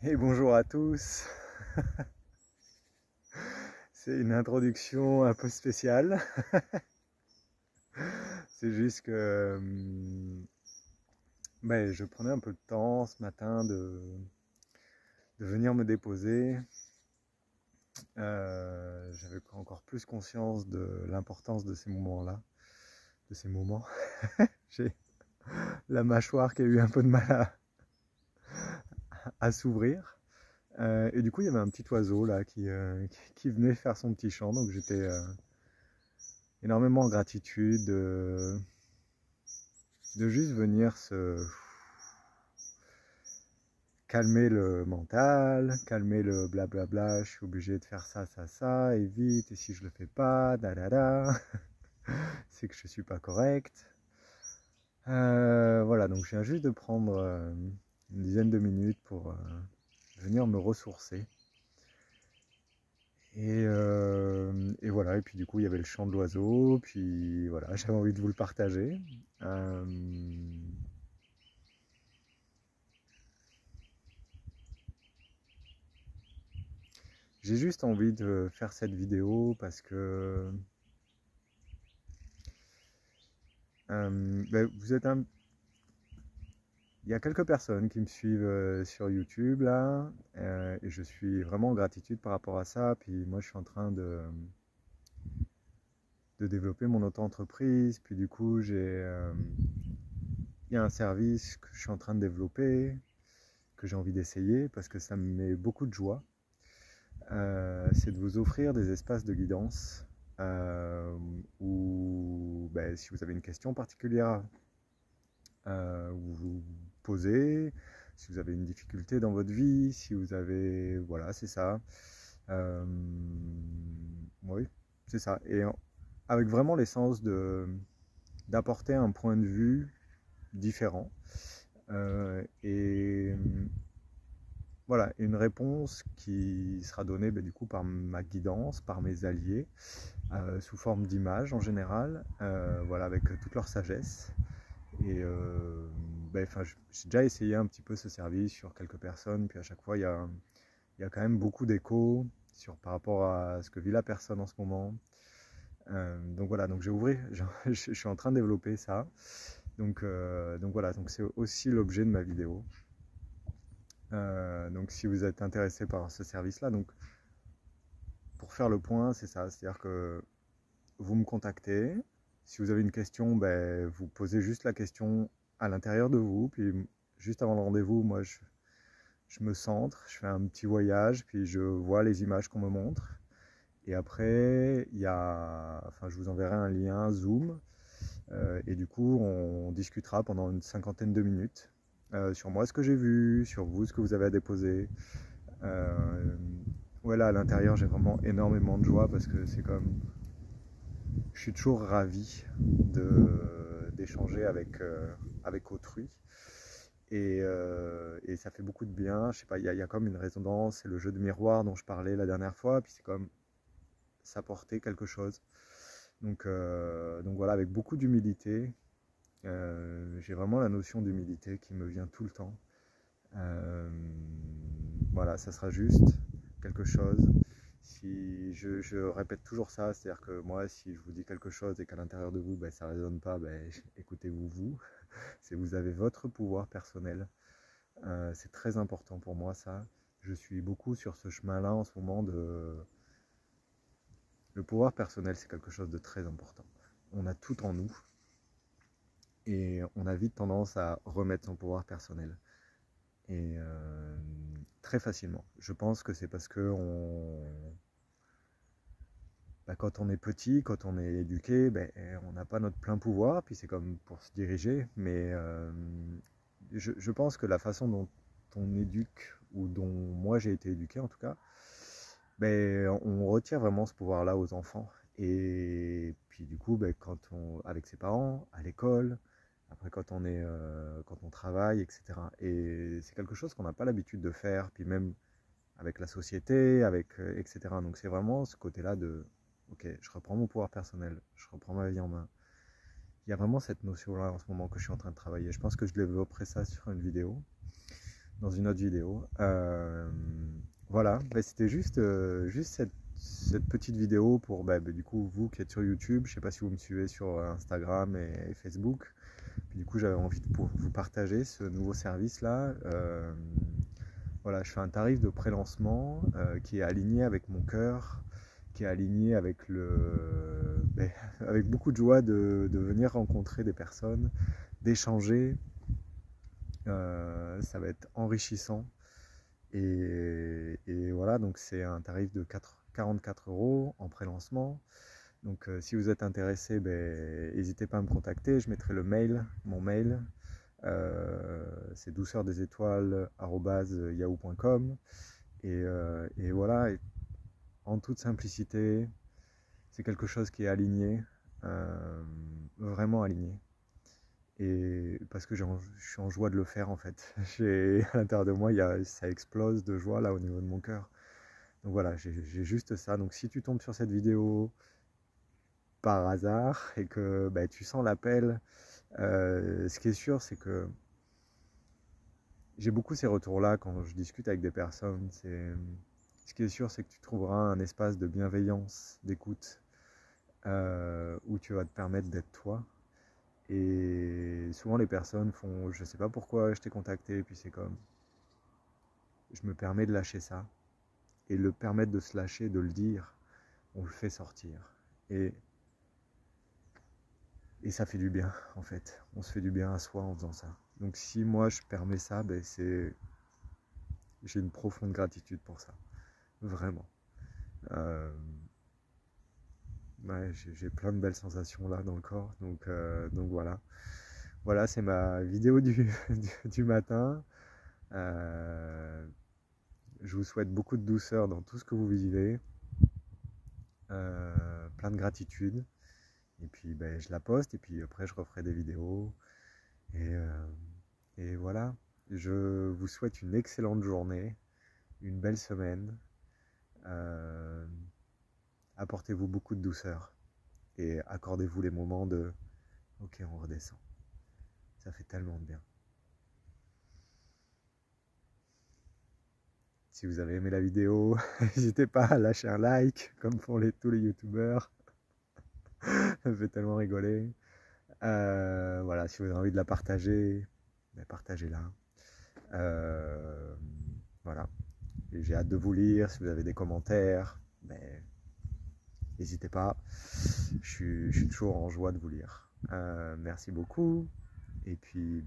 Et bonjour à tous. C'est une introduction un peu spéciale. C'est juste que je prenais un peu de temps ce matin de venir me déposer. J'avais encore plus conscience de l'importance de ces moments-là, de ces moments. J'ai la mâchoire qui a eu un peu de mal à s'ouvrir. Et du coup, il y avait un petit oiseau là qui venait faire son petit chant. Donc j'étais énormément en gratitude de juste venir se calmer le mental, calmer le blablabla, je suis obligé de faire ça, ça, ça, et vite, et si je le fais pas, da da da, c'est que je suis pas correct. Voilà, donc je viens juste de prendre une dizaine de minutes pour venir me ressourcer. Et voilà, et puis du coup il y avait le chant de l'oiseau, puis voilà, j'avais envie de vous le partager. Euh, J'ai juste envie de faire cette vidéo parce que vous êtes il y a quelques personnes qui me suivent sur YouTube là, et je suis vraiment en gratitude par rapport à ça. Puis moi, je suis en train de développer mon auto-entreprise. Puis du coup, il y a un service que je suis en train de développer, que j'ai envie d'essayer parce que ça me met beaucoup de joie. C'est de vous offrir des espaces de guidance où si vous avez une question particulière, vous posez, si vous avez une difficulté dans votre vie, si vous avez... Voilà, c'est ça. Euh, oui, c'est ça. Et avec vraiment l'essence d'apporter un point de vue différent. Et voilà, une réponse qui sera donnée du coup par ma guidance, par mes alliés, sous forme d'images en général, voilà, avec toute leur sagesse. Et j'ai déjà essayé un petit peu ce service sur quelques personnes, puis à chaque fois il y a quand même beaucoup d'échos par rapport à ce que vit la personne en ce moment. Donc voilà, donc j'ai ouvert, je suis en train de développer ça. Donc voilà, donc c'est aussi l'objet de ma vidéo. Donc si vous êtes intéressé par ce service-là, donc pour faire le point, c'est ça, c'est-à-dire que vous me contactez. Si vous avez une question, vous posez juste la question à l'intérieur de vous. Puis juste avant le rendez-vous, moi, je me centre, je fais un petit voyage, puis je vois les images qu'on me montre. Et après, je vous enverrai un lien Zoom. Et du coup, on discutera pendant une cinquantaine de minutes sur moi ce que j'ai vu, sur vous ce que vous avez à déposer. Voilà, à l'intérieur, j'ai vraiment énormément de joie parce que c'est comme je suis toujours ravi d'échanger avec autrui. Et ça fait beaucoup de bien. Je sais pas, il y a comme une résonance. C'est le jeu de miroir dont je parlais la dernière fois. Puis c'est comme s'apporter quelque chose. Donc voilà, avec beaucoup d'humilité. J'ai vraiment la notion d'humilité qui me vient tout le temps. Voilà, ça sera juste quelque chose. Si je répète toujours ça, c'est-à-dire que moi, si je vous dis quelque chose et qu'à l'intérieur de vous, ça ne résonne pas, écoutez-vous vous. Vous avez votre pouvoir personnel. C'est très important pour moi ça. Je suis beaucoup sur ce chemin-là en ce moment Le pouvoir personnel, c'est quelque chose de très important. On a tout en nous et on a vite tendance à remettre son pouvoir personnel. Et très facilement. Je pense que c'est parce que quand on est petit, quand on est éduqué, on n'a pas notre plein pouvoir, puis c'est comme pour se diriger, mais je pense que la façon dont on éduque, ou dont moi j'ai été éduqué en tout cas, on retire vraiment ce pouvoir-là aux enfants. Et puis du coup, avec ses parents, à l'école, après quand on travaille, etc. Et c'est quelque chose qu'on n'a pas l'habitude de faire, puis même avec la société, etc. Donc c'est vraiment ce côté-là de, ok, je reprends mon pouvoir personnel, je reprends ma vie en main. Il y a vraiment cette notion-là en ce moment que je suis en train de travailler. Je pense que je développerai ça sur une vidéo. dans une autre vidéo. Voilà, bah, c'était juste cette petite vidéo pour du coup vous qui êtes sur YouTube. Je sais pas si vous me suivez sur Instagram et Facebook. Puis du coup j'avais envie de vous partager ce nouveau service là. Voilà, je fais un tarif de pré-lancement qui est aligné avec mon cœur, qui est aligné avec avec beaucoup de joie de venir rencontrer des personnes, d'échanger. Ça va être enrichissant. Et voilà, donc c'est un tarif de 44 € en pré-lancement. Donc si vous êtes intéressé, n'hésitez pas à me contacter. Je mettrai mon mail. C'est douceurdesétoiles@yahoo.com. Et voilà, en toute simplicité, c'est quelque chose qui est aligné, vraiment aligné. Et parce que je suis en joie de le faire en fait. À l'intérieur de moi, ça explose de joie là au niveau de mon cœur. Donc voilà, j'ai juste ça. Donc si tu tombes sur cette vidéo par hasard et que tu sens l'appel, ce qui est sûr, c'est que j'ai beaucoup ces retours-là quand je discute avec des personnes. Ce qui est sûr, c'est que tu trouveras un espace de bienveillance, d'écoute, où tu vas te permettre d'être toi. Et souvent les personnes font, je sais pas pourquoi je t'ai contacté, et puis c'est comme, je me permets de lâcher ça. Et le permettre de se lâcher, de le dire, on le fait sortir. Et ça fait du bien, en fait. On se fait du bien à soi en faisant ça. Donc si moi je permets ça, j'ai une profonde gratitude pour ça. Vraiment. Ouais, j'ai plein de belles sensations là dans le corps. Donc voilà. Voilà, c'est ma vidéo du matin. Je vous souhaite beaucoup de douceur dans tout ce que vous vivez. Plein de gratitude. Et puis je la poste et puis après je referai des vidéos. Et voilà. Je vous souhaite une excellente journée, une belle semaine. Apportez-vous beaucoup de douceur et accordez-vous les moments de ok, on redescend. Ça fait tellement de bien. Si vous avez aimé la vidéo, n'hésitez pas à lâcher un like, comme font tous les youtubeurs. Ça me fait tellement rigoler. Voilà, si vous avez envie de la partager, partagez-la. Voilà. J'ai hâte de vous lire. Si vous avez des commentaires, n'hésitez pas. Je suis toujours en joie de vous lire. Merci beaucoup. Et puis,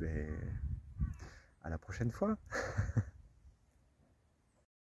à la prochaine fois.